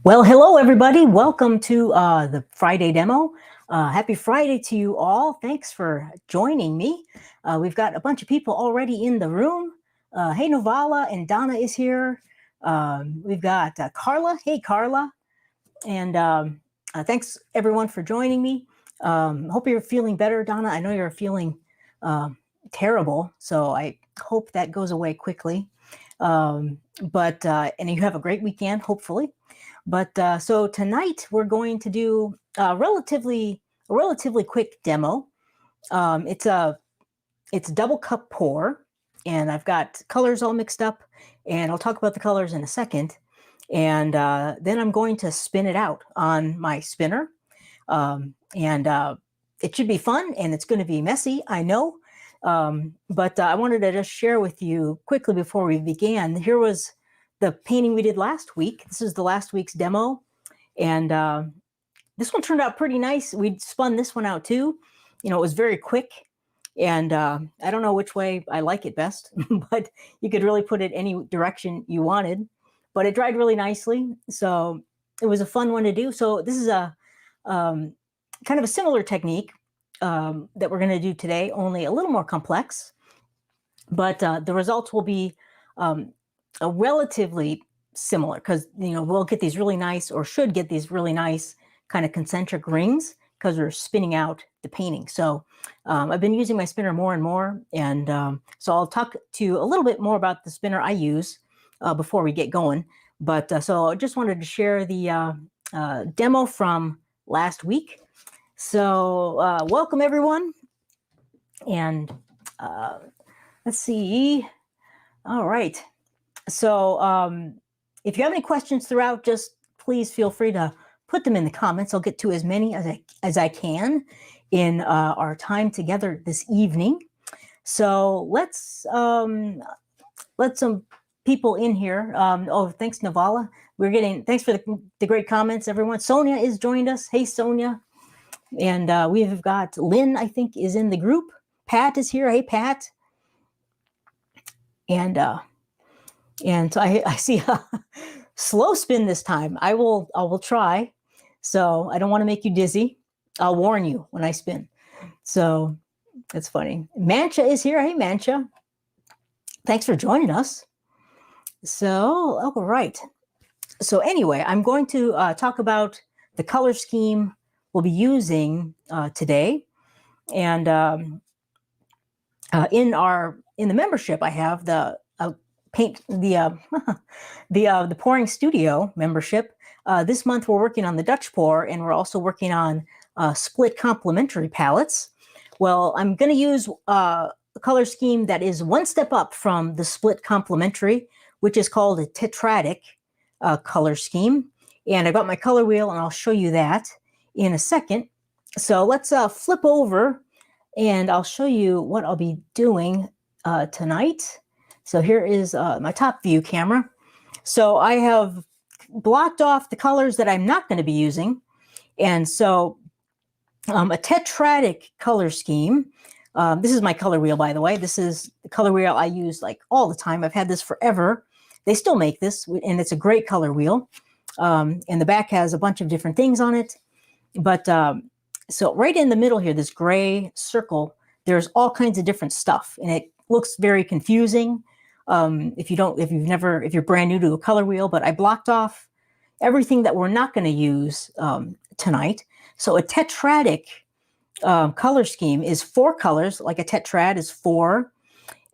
Well, hello, everybody. Welcome to the Friday demo. Happy Friday to you all. Thanks for joining me. We've got a bunch of people already in the room. Hey, Novala and Donna is here. We've got Carla. Hey, Carla. And thanks, everyone, for joining me. Hope you're feeling better, Donna. I know you're feeling terrible, so I hope that goes away quickly. And you have a great weekend, hopefully. But so tonight we're going to do a relatively quick demo. It's double cup pour, and I've got colors all mixed up, and I'll talk about the colors in a second. And then I'm going to spin it out on my spinner, and it should be fun, and it's going to be messy, I know. But I wanted to just share with you quickly before we began. Here was the painting we did last week. This is the last week's demo. And this one turned out pretty nice. We spun this one out too. You know, it was very quick. And I don't know which way I like it best, but you could really put it any direction you wanted. But it dried really nicely. So it was a fun one to do. So this is a kind of a similar technique that we're going to do today, only a little more complex. But the results will be relatively similar because, you know, we'll get these really nice, or should get these really nice kind of concentric rings because we're spinning out the painting. So I've been using my spinner more and more. And so I'll talk to you a little bit more about the spinner I use before we get going. But so I just wanted to share the demo from last week. So welcome, everyone. And let's see. All right. So if you have any questions throughout, just please feel free to put them in the comments. I'll get to as many as I can in our time together this evening. So let's let some people in here. Oh, thanks, Navala. Thanks for the great comments, everyone. Sonia is joined us. Hey, Sonia. And we've got Lynn, I think, is in the group. Pat is here. Hey, Pat. And so I see a slow spin this time. I will try. So I don't want to make you dizzy. I'll warn you when I spin. So that's funny. Mancha is here. Hey, Mancha. Thanks for joining us. So, all right. So anyway, I'm going to talk about the color scheme we'll be using today. And in the membership, I have the the pouring studio membership. This month we're working on the Dutch pour, and we're also working on split complementary palettes. Well, I'm going to use a color scheme that is one step up from the split complementary, which is called a tetradic color scheme. And I got my color wheel, and I'll show you that in a second. So let's flip over, and I'll show you what I'll be doing tonight. So here is my top view camera. So I have blocked off the colors that I'm not going to be using. And so a tetradic color scheme. This is my color wheel, by the way. This is the color wheel I use like all the time. I've had this forever. They still make this, and it's a great color wheel. And the back has a bunch of different things on it. But so right in the middle here, this gray circle, there's all kinds of different stuff, and it looks very confusing if you're brand new to a color wheel. But I blocked off everything that we're not going to use tonight. So a tetradic color scheme is 4 colors, like a tetrad is 4,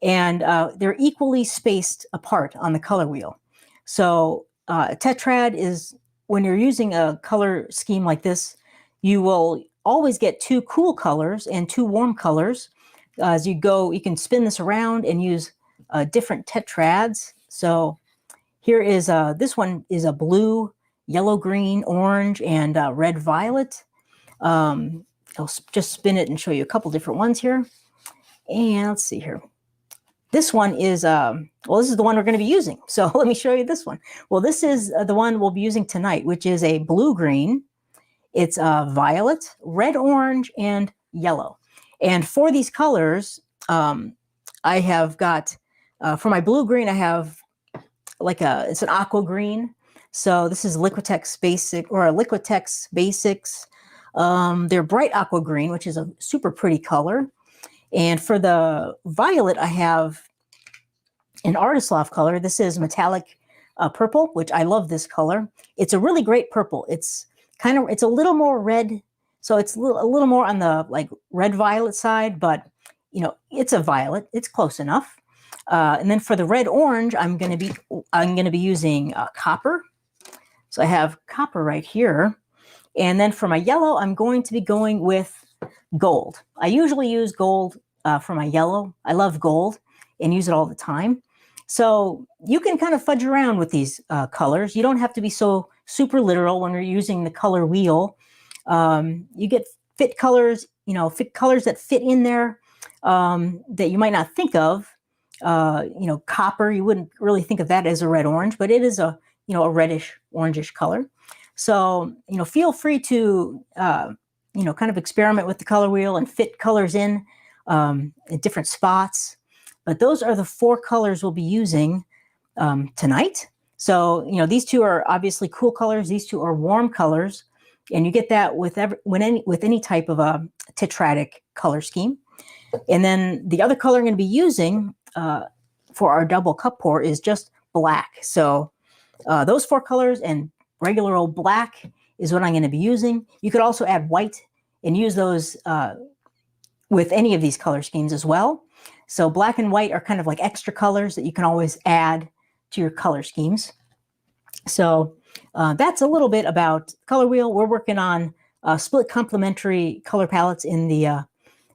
and they're equally spaced apart on the color wheel. So a tetrad is, when you're using a color scheme like this, you will always get 2 cool colors and 2 warm colors. As you go, you can spin this around and use different tetrads. So here is this one is a blue, yellow, green, orange, and red, violet. I'll just spin it and show you a couple different ones here. And let's see here. This one is, this is the one we're going to be using. So let me show you this one. Well, this is the one we'll be using tonight, which is a blue-green. It's violet, red, orange, and yellow. And for these colors, I have got, for my blue-green, I have it's an aqua green. So this is Liquitex Basic or Liquitex Basics. They're bright aqua green, which is a super pretty color. And for the violet, I have an Artist Loft color. This is metallic purple, which I love this color. It's a really great purple. It's a little more red. So it's a little more on the like red violet side, but you know, it's a violet. It's close enough. And then for the red orange, I'm going to be using copper. So I have copper right here. And then for my yellow, I'm going to be going with gold. I usually use gold for my yellow. I love gold and use it all the time. So you can kind of fudge around with these colors. You don't have to be so super literal when you're using the color wheel. You get fit colors, colors that fit in there that you might not think of. Copper, you wouldn't really think of that as a red orange, but it is a reddish orangish color. So, feel free to, kind of experiment with the color wheel and fit colors in different spots. But those are the 4 colors we'll be using tonight. So, these 2 are obviously cool colors. These 2 are warm colors. And you get that with any type of a tetradic color scheme. And then the other color I'm going to be using for our double cup pour is just black. So those 4 colors and regular old black is what I'm going to be using. You could also add white and use those with any of these color schemes as well. So black and white are kind of like extra colors that you can always add to your color schemes. So that's a little bit about color wheel. We're working on split complementary color palettes in the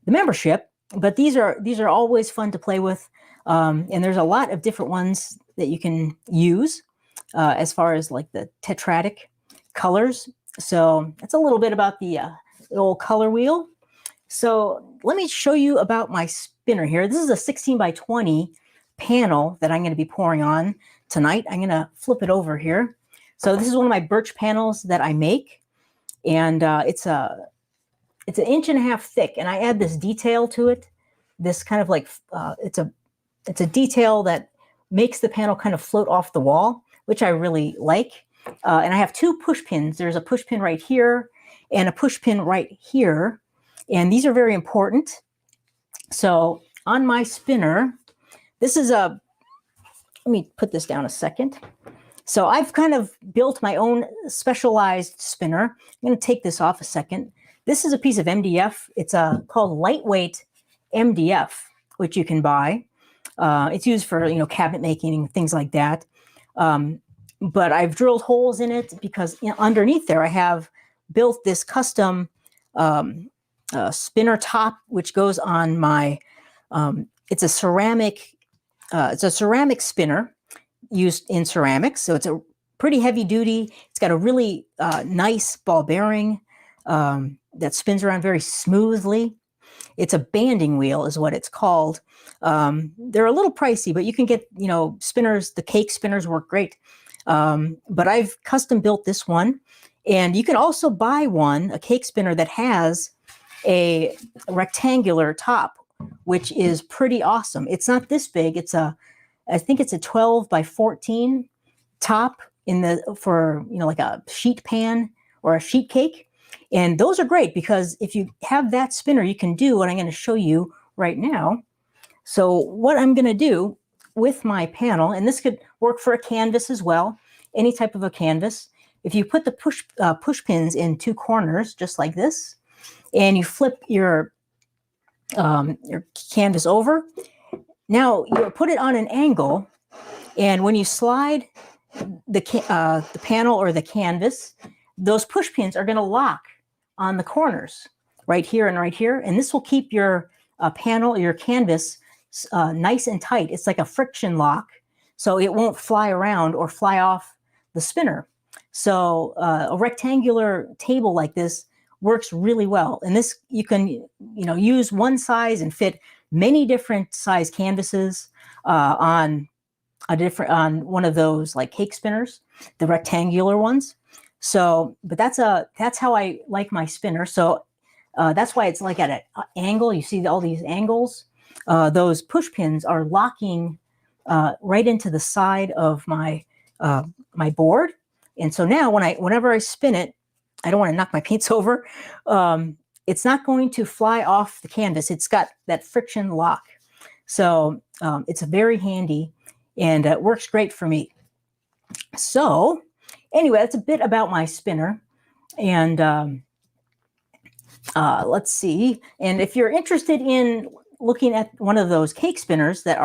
membership, but these are always fun to play with. And there's a lot of different ones that you can use as far as like the tetradic colors. So that's a little bit about the old color wheel. So let me show you about my spinner here. This is a 16 by 20 panel that I'm going to be pouring on tonight. I'm going to flip it over here. So this is one of my birch panels that I make, and it's an 1.5 inches thick, and I add this detail to it. This kind of like it's a detail that makes the panel kind of float off the wall, which I really like. And I have 2 push pins. There's a push pin right here and a push pin right here. And these are very important. So on my spinner, this is let me put this down a second. So I've kind of built my own specialized spinner. I'm going to take this off a second. This is a piece of MDF. It's called lightweight MDF, which you can buy. It's used for, cabinet making and things like that. But I've drilled holes in it because underneath there I have built this custom spinner top, which goes on my, it's a ceramic spinner used in ceramics. So it's a pretty heavy duty. It's got a really nice ball bearing that spins around very smoothly. It's a banding wheel is what it's called. They're a little pricey, but you can get, spinners, the cake spinners work great. But I've custom built this one. And you can also buy a cake spinner that has a rectangular top, which is pretty awesome. It's not this big. I think it's a 12 by 14 top for like a sheet pan or a sheet cake. And those are great because if you have that spinner, you can do what I'm going to show you right now. So what I'm going to do with my panel, and this could work for a canvas as well, any type of a canvas. If you put the push pins in 2 corners, just like this, and you flip your canvas over, now you put it on an angle, and when you slide the panel or the canvas, those push pins are going to lock on the corners right here and right here, and this will keep your panel, your canvas, nice and tight. It's like a friction lock, so it won't fly around or fly off the spinner. So a rectangular table like this works really well. And this, you can, use one size and fit many different size canvases on one of those like cake spinners, the rectangular ones. So, but that's how I like my spinner. So that's why it's like at an angle. You see all these angles. Those push pins are locking right into the side of my my board, And so now whenever I spin it, I don't want to knock my paints over. It's not going to fly off the canvas. It's got that friction lock. So it's very handy, and it works great for me. So anyway, that's a bit about my spinner. And let's see. And if you're interested in looking at one of those cake spinners that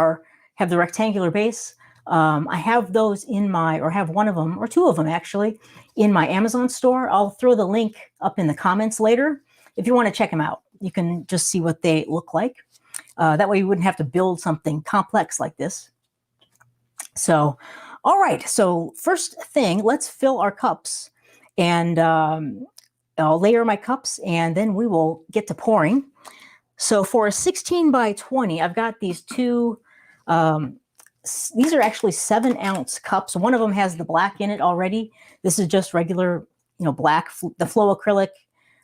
have the rectangular base, I have those have one of them, or two of them actually, in my Amazon store. I'll throw the link up in the comments later if you want to check them out. You can just see what they look like. That way you wouldn't have to build something complex like this. So, all right. So first thing, let's fill our cups. And I'll layer my cups, and then we will get to pouring. So for a 16 by 20, I've got these two, these are actually 7-ounce cups. One of them has the black in it already. This is just regular, black, the Flow Acrylic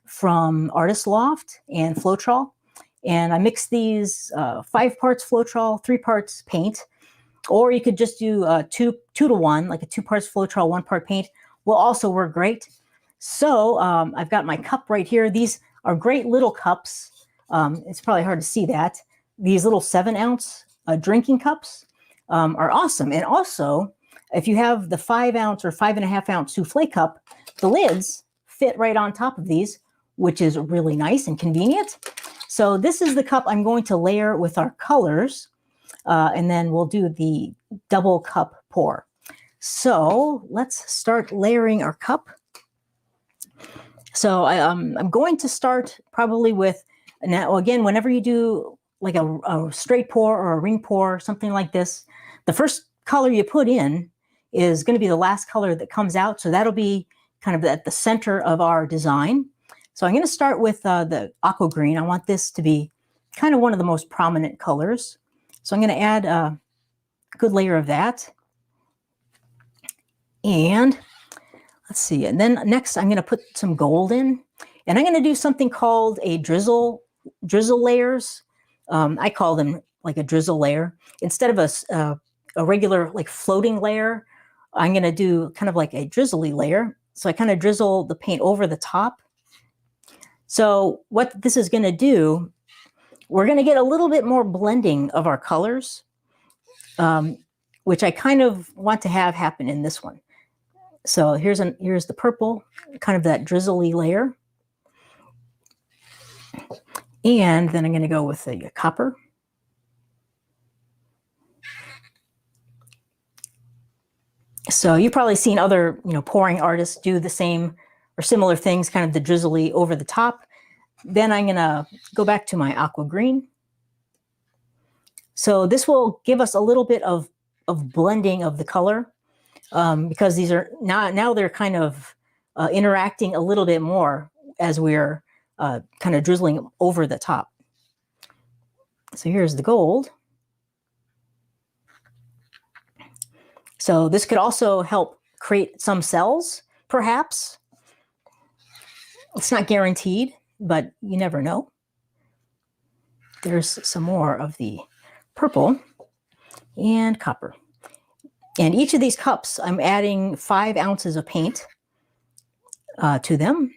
from Artist Loft and Floetrol. And I mix these 5 parts Floetrol, 3 parts paint. Or you could just do 2 to 1, like a 2 parts Floetrol, 1 part paint, will also work great. So I've got my cup right here. These are great little cups. It's probably hard to see that. These little 7-ounce drinking cups are awesome. And also, if you have the 5-ounce or 5.5-ounce souffle cup, the lids fit right on top of these, which is really nice and convenient. So this is the cup I'm going to layer with our colors, and then we'll do the double cup pour. So let's start layering our cup. So I'm going to start probably with, now again, whenever you do like a straight pour or a ring pour, something like this, the first color you put in is going to be the last color that comes out. So that'll be kind of at the center of our design. So I'm going to start with the aqua green. I want this to be kind of one of the most prominent colors. So I'm going to add a good layer of that. And let's see. And then next I'm going to put some gold in. And I'm going to do something called a drizzle layers. I call them like a drizzle layer. Instead of a regular like floating layer, I'm going to do kind of like a drizzly layer. So I kind of drizzle the paint over the top. So what this is going to do, we're going to get a little bit more blending of our colors, which I kind of want to have happen in this one. So here's the purple, kind of that drizzly layer. And then I'm going to go with the copper. So you've probably seen other, pouring artists do the same or similar things, kind of the drizzly over the top. Then I'm going to go back to my aqua green. So this will give us a little bit of blending of the color, because these are now they're kind of interacting a little bit more as we're kind of drizzling over the top. So here's the gold. So this could also help create some cells, perhaps. It's not guaranteed, but you never know. There's some more of the purple and copper. And each of these cups, I'm adding 5 ounces of paint to them.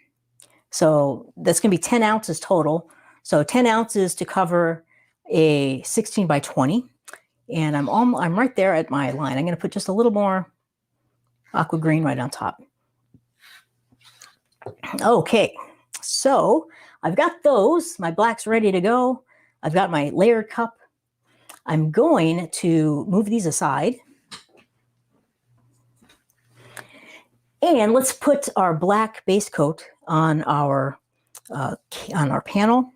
So that's going to be 10 ounces total. So 10 ounces to cover a 16 by 20. And I'm right there at my line. I'm going to put just a little more aqua green right on top. Okay, so I've got those. My black's ready to go. I've got my layered cup. I'm going to move these aside. And let's put our black base coat on our panel.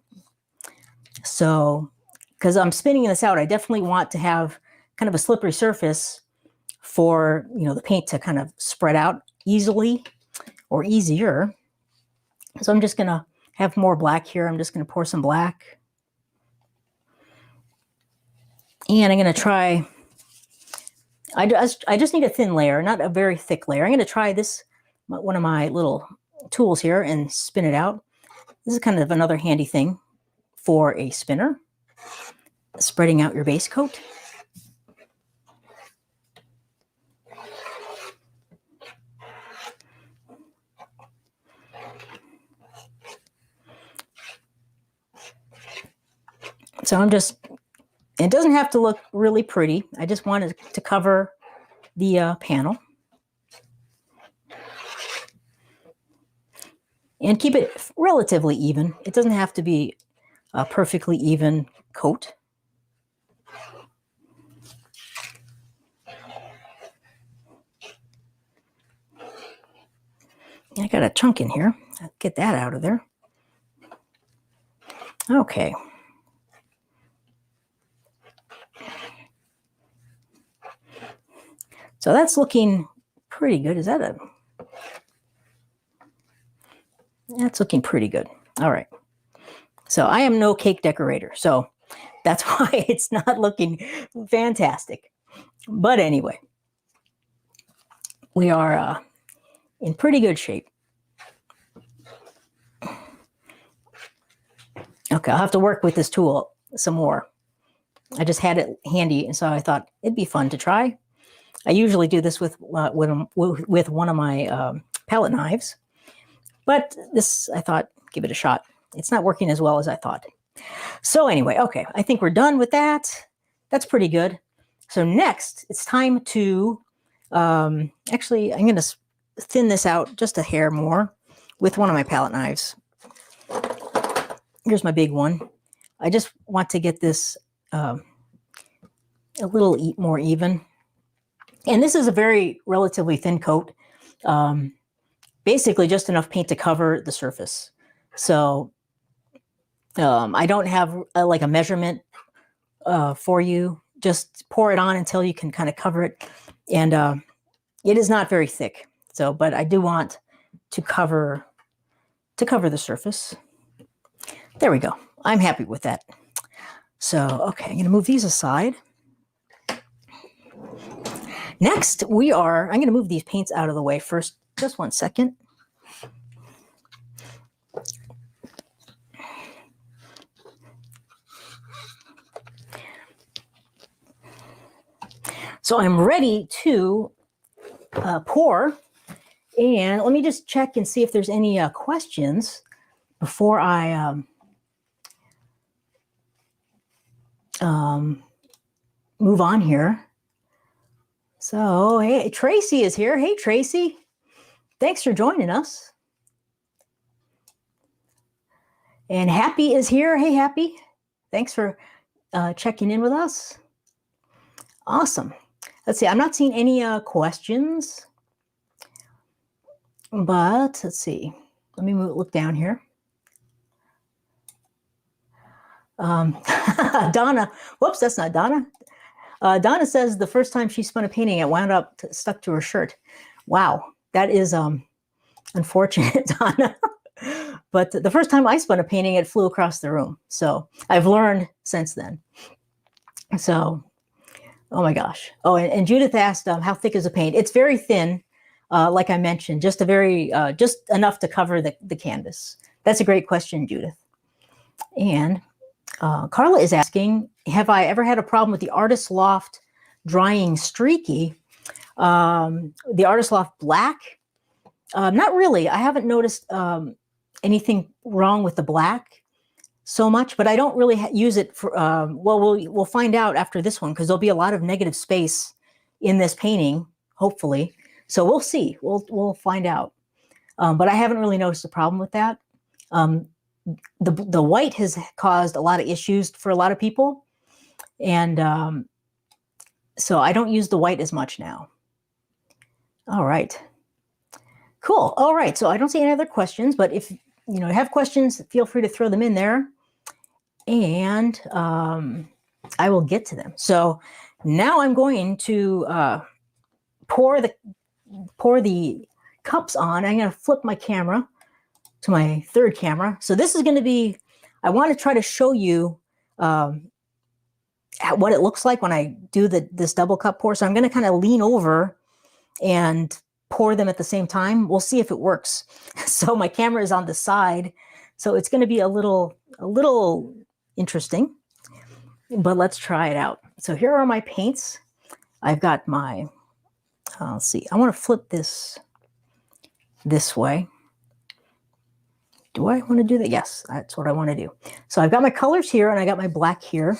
So, because I'm spinning this out, I definitely want to have kind of a slippery surface for, the paint to kind of spread out easily or easier. So I'm just going to have more black here. I'm just going to pour some black. And I'm going to try, I just need a thin layer, not a very thick layer. I'm going to try this, one of my little tools here, and spin it out. This is kind of another handy thing for a spinner. Spreading out your base coat. So it doesn't have to look really pretty. I just wanted to cover the panel. And keep it relatively even. It doesn't have to be a perfectly even coat. I got a chunk in here. I'll get that out of there. Okay. So that's looking pretty good. That's looking pretty good. All right. So I am no cake decorator, so that's why it's not looking fantastic. But anyway, we are in pretty good shape. Okay, I'll have to work with this tool some more. I just had it handy, and so I thought it'd be fun to try. I usually do this with one of my palette knives, but this, I thought, give it a shot. It's not working as well as I thought. So anyway, okay, I think we're done with that. That's pretty good. So next, it's time to, actually, I'm going to thin this out just a hair more with one of my palette knives. Here's my big one. I just want to get this a little more even. And this is a very relatively thin coat. Basically just enough paint to cover the surface. So I don't have like a measurement for you. Just pour it on until you can kind of cover it. And it is not very thick. So, but I do want to cover the surface. There we go. I'm happy with that. So, okay, I'm going to move these aside. Next, I'm going to move these paints out of the way first. Just one second. So I'm ready to pour. And let me just check and see if there's any questions before I move on here. So, hey, Tracy is here. Hey, Tracy. Thanks for joining us. And Happy is here. Hey, Happy. Thanks for checking in with us. Awesome. Let's see. I'm not seeing any questions. But let's see. Let me look down here. Donna. Whoops, that's not Donna. Donna says the first time she spun a painting, it wound up stuck to her shirt. Wow, that is unfortunate, Donna. But the first time I spun a painting, it flew across the room. So I've learned since then. So, oh my gosh. Oh, and Judith asked, how thick is the paint? It's very thin, like I mentioned, just just enough to cover the canvas. That's a great question, Judith. And Carla is asking, have I ever had a problem with the Artist Loft drying streaky? The Artist Loft black? Not really. I haven't noticed anything wrong with the black so much, but I don't really use it for, well, we'll find out after this one, because there'll be a lot of negative space in this painting, hopefully. So we'll see. We'll find out. But I haven't really noticed a problem with that. The white has caused a lot of issues for a lot of people. And so I don't use the white as much now. All right. Cool. All right. So I don't see any other questions, but if you have questions, feel free to throw them in there. And I will get to them. So now I'm going to pour the cups on. I'm going to flip my camera to my third camera. So this is going to be, I want to try to show you what it looks like when I do this double cup pour. So I'm going to kind of lean over and pour them at the same time. We'll see if it works. So my camera is on the side, so it's going to be a little interesting, but let's try it out. So here are my paints. I've got my, let's see, I want to flip this way. Do I want to do that? Yes, that's what I want to do. So I've got my colors here and I got my black here.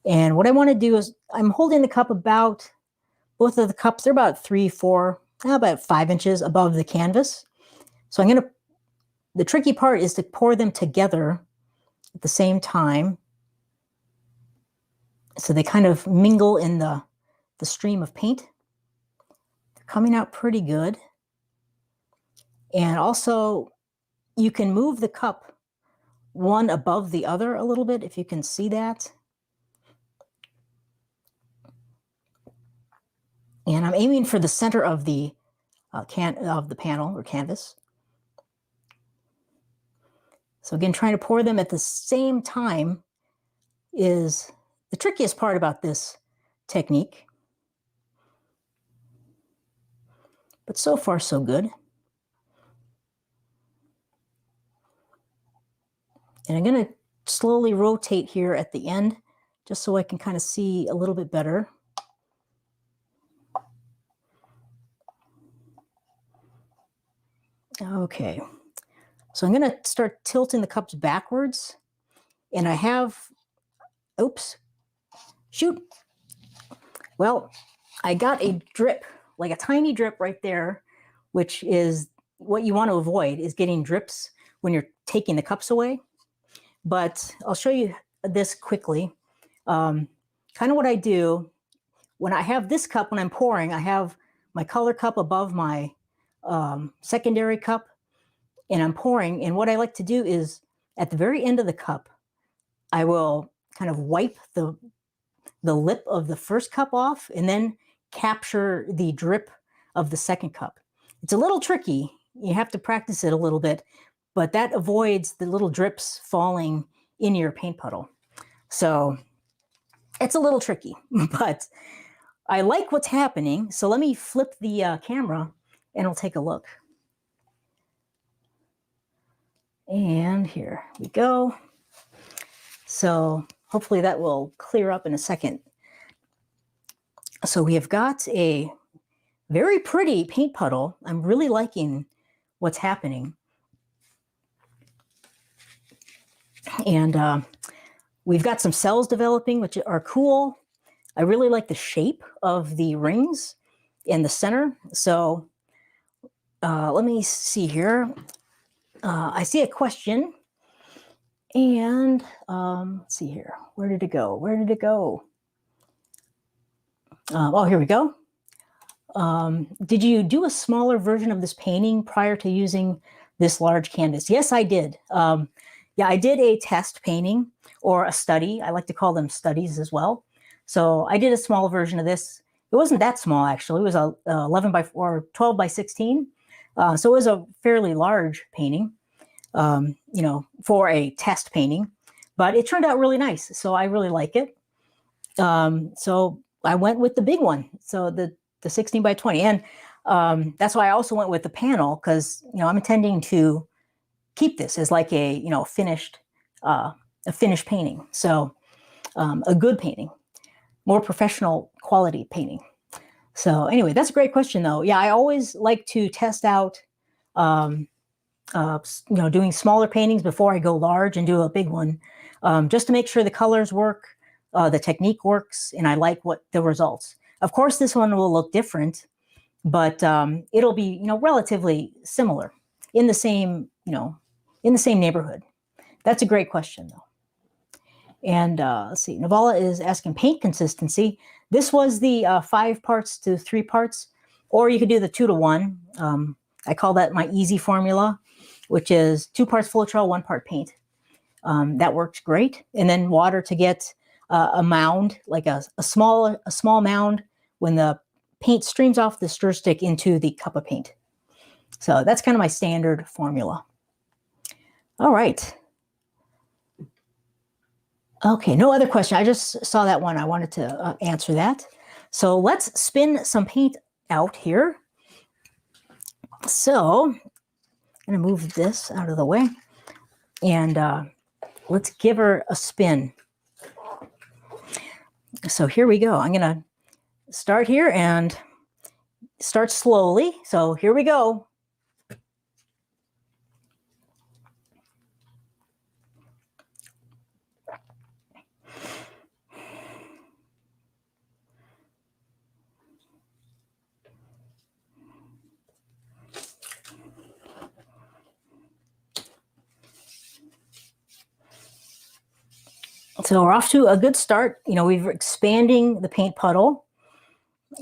And what I want to do is I'm holding the cup about, both of the cups, they're about 3, 4, about 5 inches above the canvas. So I'm going to, the tricky part is to pour them together at the same time. So they kind of mingle in the stream of paint. They're coming out pretty good. And also you can move the cup one above the other a little bit, if you can see that. And I'm aiming for the center of the panel or canvas. So again, trying to pour them at the same time is the trickiest part about this technique. But so far, so good. And I'm going to slowly rotate here at the end, just so I can kind of see a little bit better. Okay, so I'm going to start tilting the cups backwards. And I have, oops, shoot. Well, I got a drip, like a tiny drip right there, which is what you want to avoid, is getting drips when you're taking the cups away. But I'll show you this quickly. Kind of what I do when I have this cup, when I'm pouring, I have my color cup above my secondary cup, and I'm pouring. And what I like to do is at the very end of the cup, I will kind of wipe the lip of the first cup off and then capture the drip of the second cup. It's a little tricky. You have to practice it a little bit, but that avoids the little drips falling in your paint puddle. So it's a little tricky, but I like what's happening. So let me flip the camera and we'll take a look. And here we go. So hopefully that will clear up in a second. So we have got a very pretty paint puddle. I'm really liking what's happening. And we've got some cells developing, which are cool. I really like the shape of the rings in the center. So let me see here. I see a question. And let's see here. Where did it go? Where did it go? Oh, here we go. Did you do a smaller version of this painting prior to using this large canvas? Yes, I did. Yeah, I did a test painting or a study. I like to call them studies as well. So I did a small version of this. It wasn't that small, actually. It was a 11 by 4 or 12 by 16. So it was a fairly large painting, you know, for a test painting. But it turned out really nice. So I really like it. So I went with the big one. So the 16 by 20. And that's why I also went with the panel, because, you know, I'm intending to keep this as like a, you know, finished painting. So a good painting, more professional quality painting. So anyway, that's a great question though. Yeah, I always like to test out, you know, doing smaller paintings before I go large and do a big one, just to make sure the colors work, the technique works, and I like what the results. Of course, this one will look different, but it'll be, you know, relatively similar in the same, you know, in the same neighborhood. That's a great question though. And let's see, Navala is asking paint consistency. This was the 5 parts to 3 parts, or you could do the 2 to 1. I call that my easy formula, which is 2 parts Floetrol, 1 part paint. That works great. And then water to get a mound, like a small mound when the paint streams off the stir stick into the cup of paint. So that's kind of my standard formula. All right. Okay, no other question. I just saw that one. I wanted to answer that. So let's spin some paint out here. So I'm going to move this out of the way. And let's give her a spin. So here we go. I'm going to start here and start slowly. So here we go. So we're off to a good start. You know, we're expanding the paint puddle,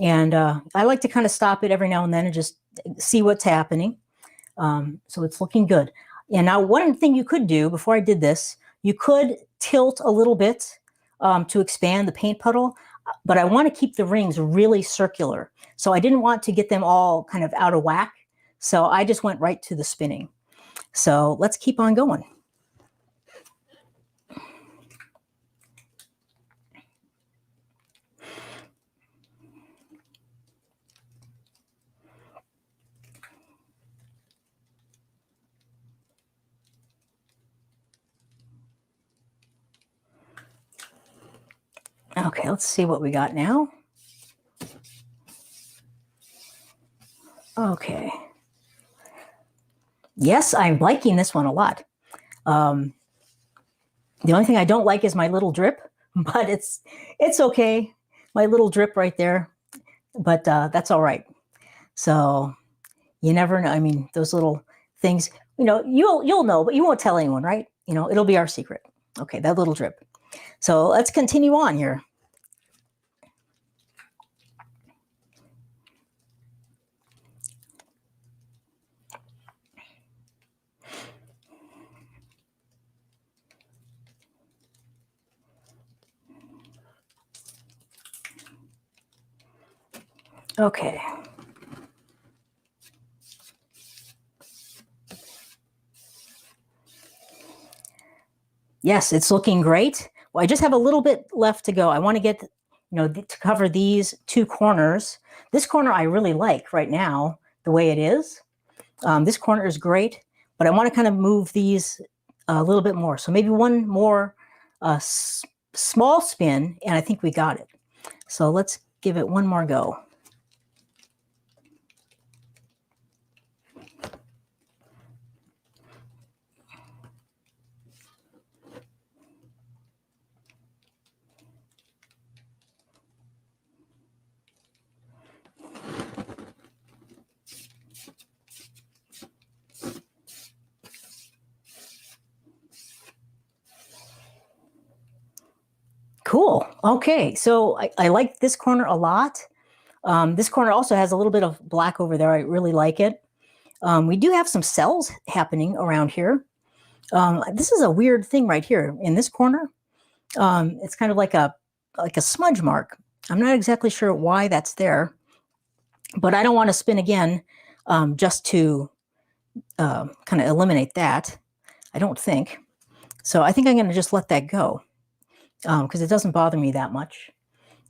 and I like to kind of stop it every now and then and just see what's happening. So it's looking good. And now one thing you could do before I did this, you could tilt a little bit to expand the paint puddle, but I want to keep the rings really circular. So I didn't want to get them all kind of out of whack. So I just went right to the spinning. So let's keep on going. Okay, let's see what we got now. Okay. Yes, I'm liking this one a lot. The only thing I don't like is my little drip, but it's okay. My little drip right there, but that's all right. So you never know. I mean, those little things, you know, you'll know, but you won't tell anyone, right? You know, it'll be our secret. Okay, that little drip. So let's continue on here. Okay. Yes, it's looking great. Well, I just have a little bit left to go. I want to get, you know, to cover these two corners. This corner I really like right now, the way it is. This corner is great, but I want to kind of move these a little bit more. So maybe one more small spin, and I think we got it. So let's give it one more go. Cool. Okay, so I like this corner a lot. This corner also has a little bit of black over there. I really like it. We do have some cells happening around here. This is a weird thing right here in this corner. It's kind of like a smudge mark. I'm not exactly sure why that's there, but I don't want to spin again just to kind of eliminate that. I don't think. So I think I'm going to just let that go because it doesn't bother me that much.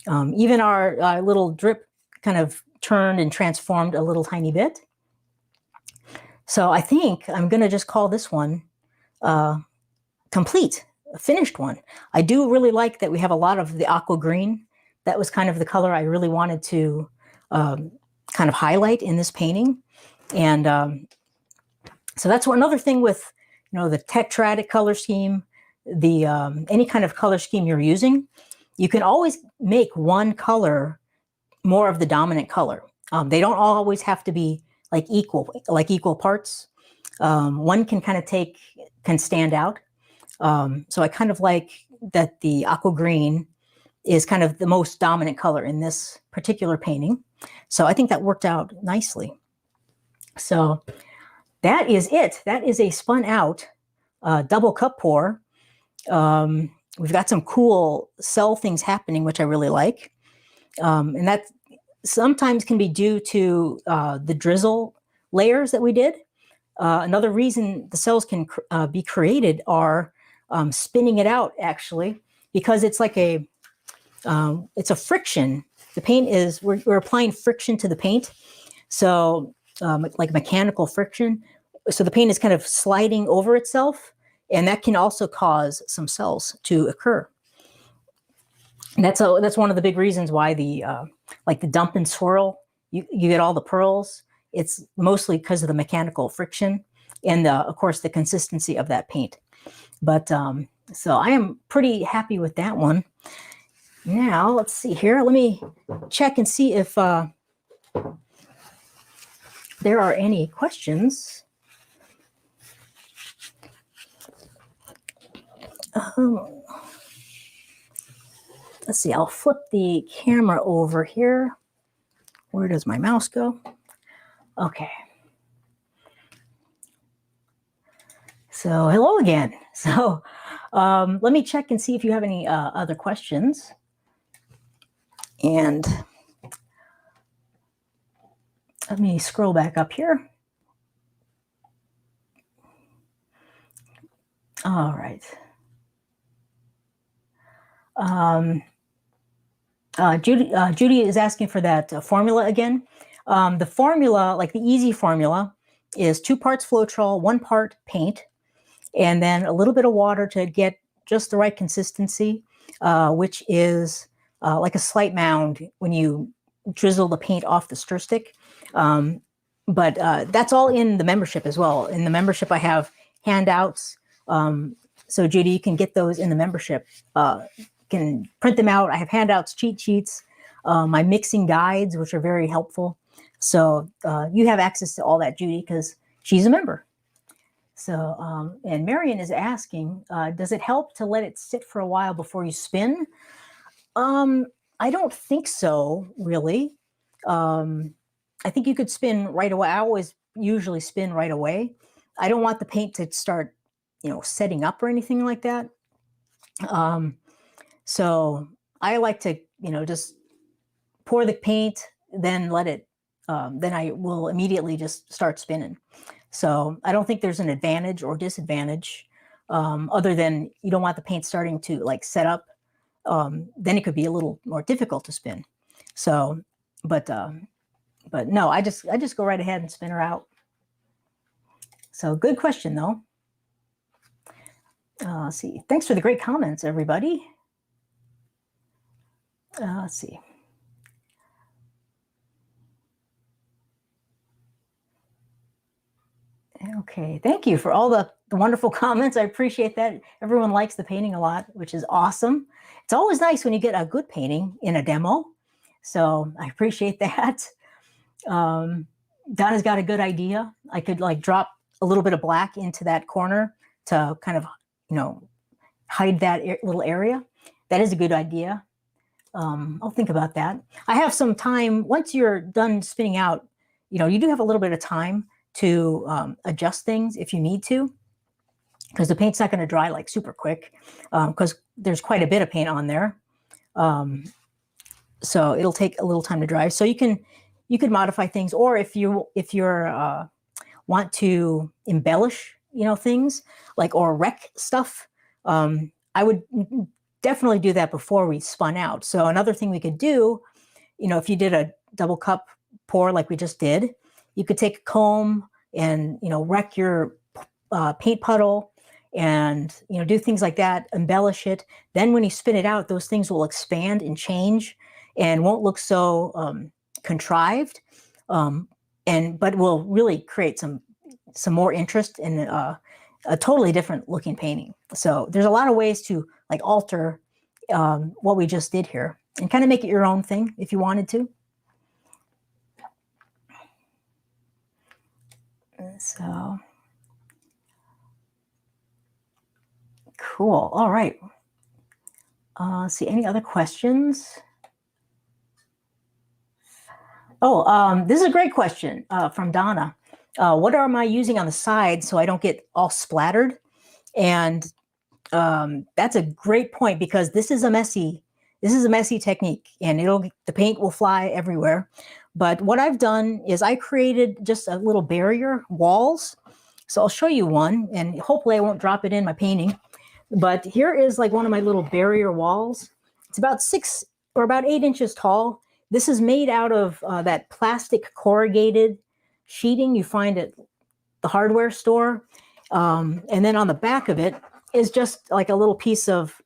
Even our little drip kind of turned and transformed a little tiny bit. So I think I'm going to just call this one complete, a finished one. I do really like that we have a lot of the aqua green. That was kind of the color I really wanted to kind of highlight in this painting. And so that's another thing with, you know, the tetradic color scheme, the any kind of color scheme you're using, you can always make one color more of the dominant color. They don't always have to be like equal parts. One can kind of can stand out. So I kind of like that the aqua green is kind of the most dominant color in this particular painting. So I think that worked out nicely. So that is it. That is a spun out double cup pour. We've got some cool cell things happening, which I really like. And that sometimes can be due to the drizzle layers that we did. Another reason the cells can be created are spinning it out, actually, because it's like it's a friction. The paint is, we're applying friction to the paint. So like mechanical friction. So the paint is kind of sliding over itself, and that can also cause some cells to occur. And that's one of the big reasons why the like the dump and swirl, you get all the pearls. It's mostly because of the mechanical friction and of course the consistency of that paint. But so I am pretty happy with that one. Now let's see here. Let me check and see if there are any questions. let's see, I'll flip the camera over here. Where does my mouse go? Okay. So hello again. So let me check and see if you have any other questions. And let me scroll back up here. All right. Judy is asking for that formula again. The formula, like the easy formula, is 2 parts Floetrol, 1 part paint, and then a little bit of water to get just the right consistency, which is like a slight mound when you drizzle the paint off the stir stick. But that's all in the membership as well. In the membership, I have handouts. So Judy, you can get those in the membership. Can print them out. I have handouts, cheat sheets, my mixing guides, which are very helpful. So you have access to all that, Judy, because she's a member. So, and Marion is asking, does it help to let it sit for a while before you spin? I don't think so, really. I think you could spin right away. I always usually spin right away. I don't want the paint to start, setting up or anything like that. So I like to, just pour the paint, then let it, then I will immediately just start spinning. So I don't think there's an advantage or disadvantage other than you don't want the paint starting to like set up. Then it could be a little more difficult to spin. So, but no, I just go right ahead and spin her out. So good question though. Let's see. Thanks for the great comments, everybody. Let's see. Okay, thank you for all the wonderful comments. I appreciate that. Everyone likes the painting a lot, which is awesome. It's always nice when you get a good painting in a demo. So I appreciate that. Donna's got a good idea. I could like drop a little bit of black into that corner to kind of, hide that little area. That is a good idea. I'll think about that. I have some time. Once you're done spinning out, you do have a little bit of time to adjust things if you need to, because the paint's not going to dry like super quick, because there's quite a bit of paint on there. So it'll take a little time to dry. So you could modify things, or if you're want to embellish, things like or wreck stuff, I would definitely do that before we spun out. So another thing we could do, if you did a double cup pour like we just did, you could take a comb and, wreck your paint puddle and, do things like that, embellish it. Then when you spin it out, those things will expand and change and won't look so contrived, but will really create some more interest in a totally different looking painting. So there's a lot of ways to like alter what we just did here and kind of make it your own thing if you wanted to. So cool. All right. Let's see, any other questions? Oh, this is a great question from Donna. What am I using on the side so I don't get all splattered? And that's a great point, because this is a messy technique, and the paint will fly everywhere. But what I've done is I created just a little barrier walls. So I'll show you one, and hopefully I won't drop it in my painting. But here is like one of my little barrier walls. It's about 6 or about 8 inches tall. This is made out of that plastic corrugated sheeting you find at the hardware store. And then on the back of it is just like a little piece of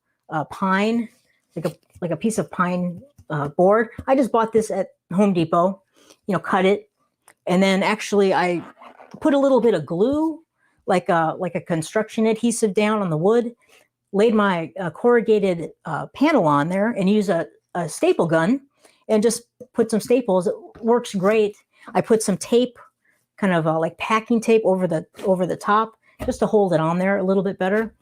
pine, like a piece of pine board. I just bought this at Home Depot, cut it. And then actually I put a little bit of glue, like a construction adhesive down on the wood, laid my corrugated panel on there and use a staple gun and just put some staples. It works great. I put some tape, kind of like packing tape over the top, just to hold it on there a little bit better.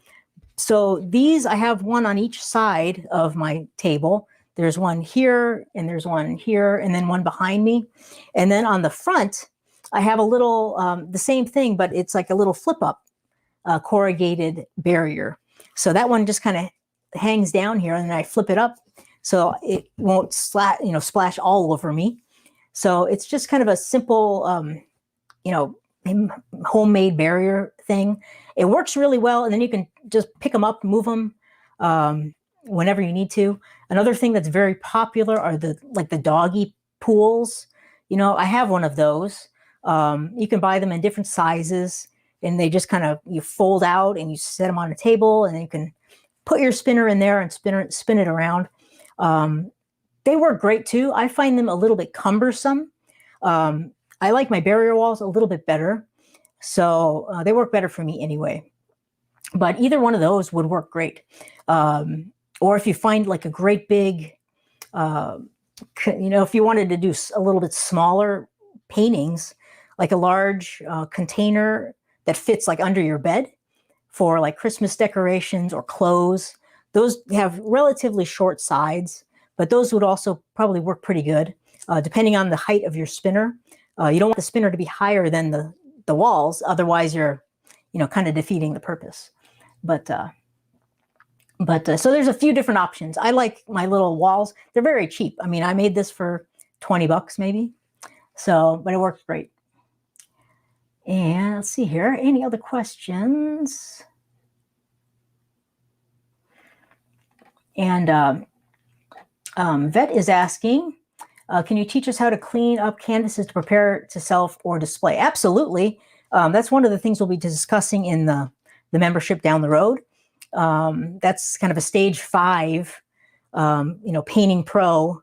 So these, I have one on each side of my table. There's one here, and there's one here, and then one behind me. And then on the front, I have a little, the same thing, but it's like a little flip up corrugated barrier. So that one just kind of hangs down here, and then I flip it up so it won't splash all over me. So it's just kind of a simple, homemade barrier thing. It works really well, and then you can just pick them up, move them whenever you need to. Another thing that's very popular are the doggy pools. I have one of those. You can buy them in different sizes, and they just you fold out and you set them on a table, and then you can put your spinner in there and spin it around. They work great too. I find them a little bit cumbersome. I like my barrier walls a little bit better, so they work better for me anyway. But either one of those would work great. Or if you find like a great big, if you wanted to do a little bit smaller paintings, like a large container that fits like under your bed for like Christmas decorations or clothes, those have relatively short sides, but those would also probably work pretty good, depending on the height of your spinner. You don't want the spinner to be higher than the walls, otherwise you're, kind of defeating the purpose. But so there's a few different options. I like my little walls. They're very cheap. I mean, I made this for 20 bucks maybe. So, but it works great. And let's see here. Any other questions? And Vet is asking, can you teach us how to clean up canvases to prepare to sell or display? Absolutely. That's one of the things we'll be discussing in the membership down the road. That's kind of a stage 5, painting pro.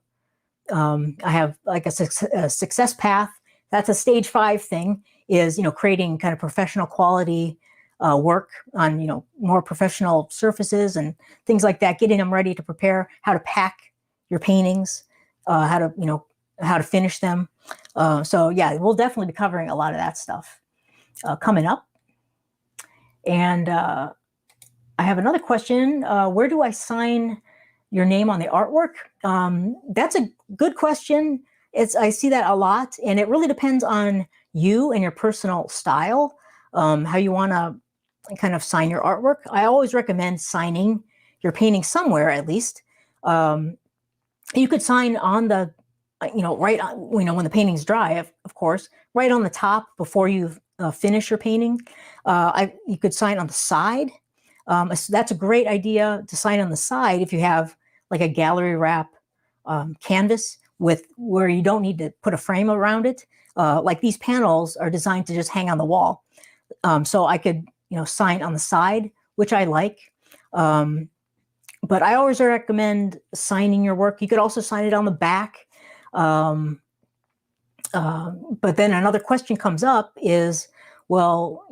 I have like a success path. That's a stage 5 thing, is, creating kind of professional quality work on, more professional surfaces and things like that, getting them ready to prepare, how to pack your paintings, how to finish them. So yeah, we'll definitely be covering a lot of that stuff coming up. And I have another question. Where do I sign your name on the artwork? That's a good question. I see that a lot, and it really depends on you and your personal style, how you want to kind of sign your artwork. I always recommend signing your painting somewhere at least. You could sign on the, right on, when the painting's dry, of course, right on the top before you finish your painting. You could sign on the side. So that's a great idea to sign on the side if you have like a gallery wrap canvas where you don't need to put a frame around it. Like these panels are designed to just hang on the wall. So I could, sign on the side, which I like. But I always recommend signing your work. You could also sign it on the back. But then another question comes up is, well,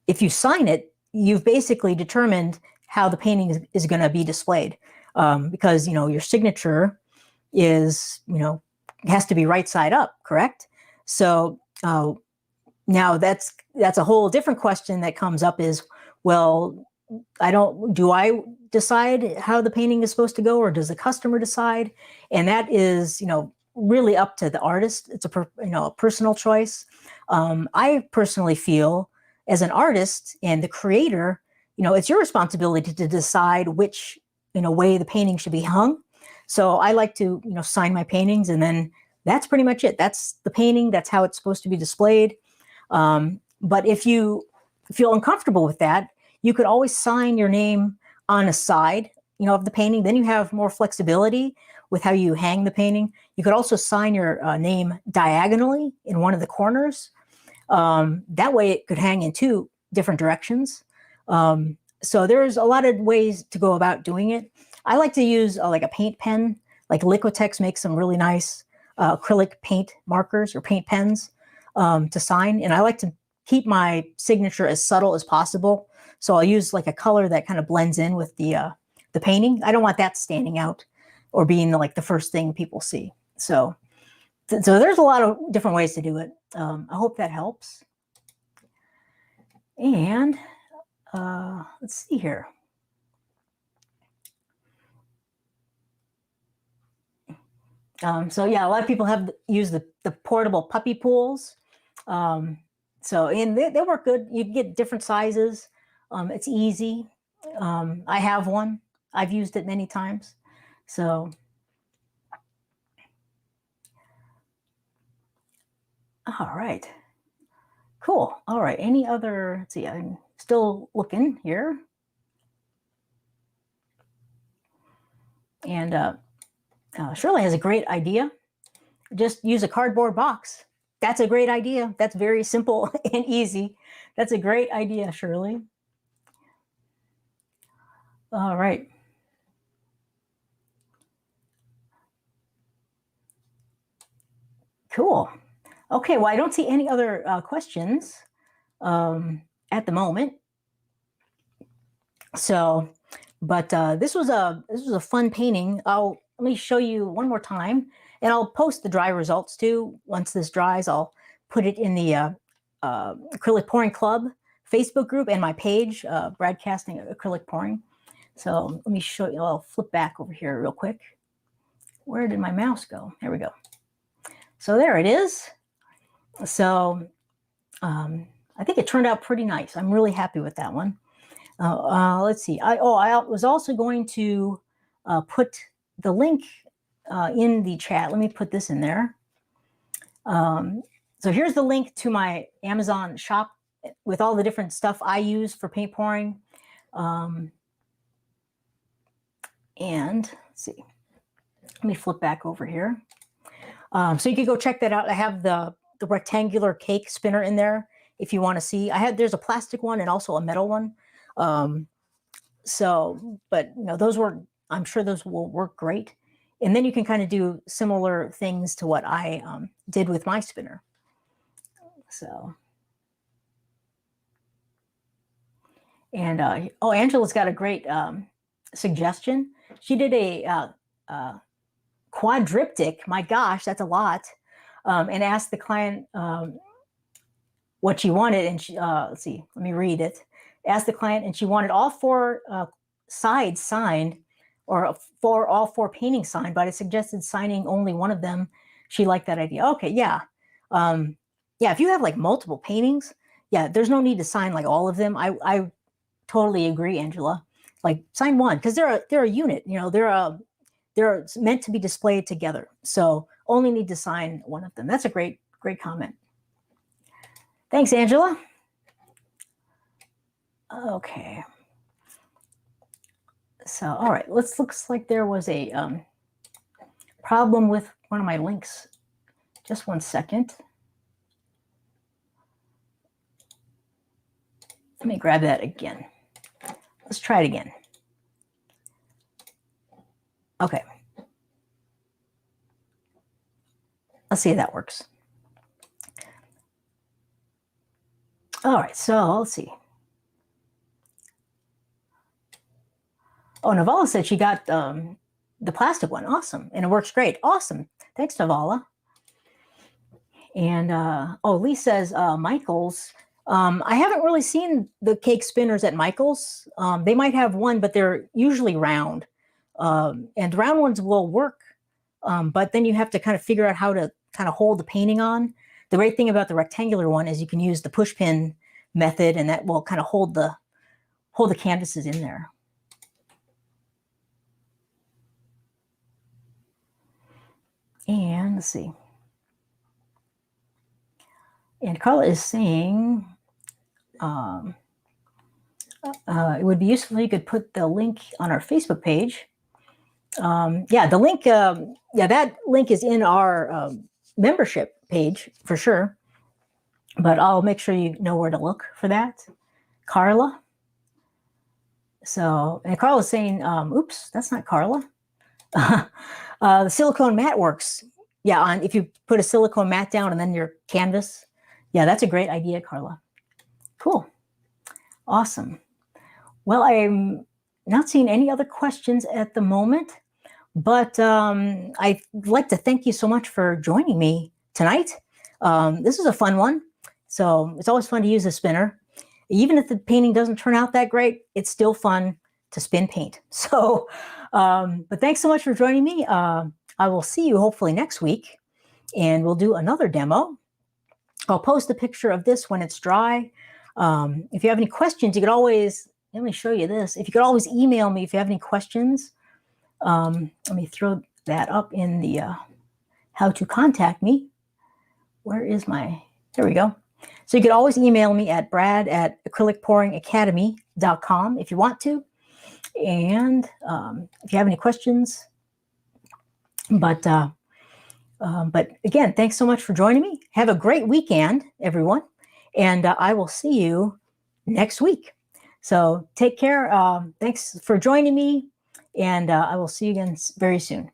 if you sign it, you've basically determined how the painting is going to be displayed, because, your signature is, has to be right side up, correct? So now that's a whole different question that comes up is, well, do I decide how the painting is supposed to go, or does the customer decide? And that is, really up to the artist. It's a personal choice. I personally feel as an artist and the creator, it's your responsibility to decide which, way the painting should be hung. So I like to, sign my paintings, and then that's pretty much it. That's the painting. That's how it's supposed to be displayed. But if you feel uncomfortable with that, you could always sign your name on a side, of the painting. Then you have more flexibility with how you hang the painting. You could also sign your name diagonally in one of the corners. That way it could hang in 2 different directions. So there's a lot of ways to go about doing it. I like to use like a paint pen. Like Liquitex makes some really nice acrylic paint markers or paint pens to sign. And I like to keep my signature as subtle as possible. So I'll use like a color that kind of blends in with the painting. I don't want that standing out or being like the first thing people see. So there's a lot of different ways to do it. I hope that helps. And let's see here. So yeah, a lot of people have used the portable puppy pools. And they work good. You can get different sizes. It's easy. I have one. I've used it many times. So, all right. Cool. All right. Any other, let's see, I'm still looking here. And Shirley has a great idea. Just use a cardboard box. That's a great idea. That's very simple and easy. That's a great idea, Shirley. All right. Cool. Okay, well, I don't see any other questions at the moment. So, but this was a fun painting. Let me show you one more time, and I'll post the dry results too. Once this dries, I'll put it in the Acrylic Pouring Club Facebook group and my page, Broadcasting Acrylic Pouring. So let me show you. I'll flip back over here real quick. Where did my mouse go? There we go. So there it is. So I think it turned out pretty nice. I'm really happy with that one. Let's see. I was also going to put the link in the chat. Let me put this in there. So here's the link to my Amazon shop with all the different stuff I use for paint pouring. And let's see. Let me flip back over here. So you can go check that out. I have the rectangular cake spinner in there if you want to see. There's a plastic one and also a metal one. But those I'm sure those will work great. And then you can kind of do similar things to what I did with my spinner. So, and Angela's got a great suggestion. She did a quadriptych. My gosh, that's a lot. And asked the client what she wanted, and she let's see, let me read it. Asked the client, and she wanted all four sides signed, or for all four paintings signed, but I suggested signing only one of them. She liked that idea. Okay, yeah. Yeah, if you have like multiple paintings, yeah, there's no need to sign like all of them. I totally agree, Angela. Like sign one, because they're a unit, they're meant to be displayed together. So only need to sign one of them. That's a great comment. Thanks, Angela. Okay. So, all right, looks like there was a problem with one of my links. Just one second. Let me grab that again. Let's try it again. Okay. Let's see if that works. All right, so let's see. Oh, Navala said she got the plastic one. Awesome. And it works great. Awesome. Thanks, Navala. And Lee says Michael's. I haven't really seen the cake spinners at Michael's. They might have one, but they're usually round. And round ones will work, but then you have to kind of figure out how to kind of hold the painting on. The great thing about the rectangular one is you can use the push pin method, and that will kind of hold the canvases in there. And let's see. And Carla is saying it would be useful if you could put the link on our Facebook page. Yeah, the link, that link is in our membership page for sure. But I'll make sure you know where to look for that. Carla. So, and Carla's saying, oops, that's not Carla. The silicone mat works. Yeah, if you put a silicone mat down and then your canvas. Yeah, that's a great idea, Carla. Cool. Awesome. Well, I'm not seeing any other questions at the moment, but I'd like to thank you so much for joining me tonight. This is a fun one. So it's always fun to use a spinner. Even if the painting doesn't turn out that great, it's still fun to spin paint. So, but thanks so much for joining me. I will see you hopefully next week, and we'll do another demo. I'll post a picture of this when it's dry. If you have any questions, you could always, let me show you this. If you could always email me if you have any questions. Let me throw that up in the how to contact me. Where is my, there we go. So you could always email me at brad@acrylicpouringacademy.com if you want to. And if you have any questions. But again, thanks so much for joining me. Have a great weekend, everyone. And I will see you next week. So take care. Thanks for joining me. And I will see you again very soon.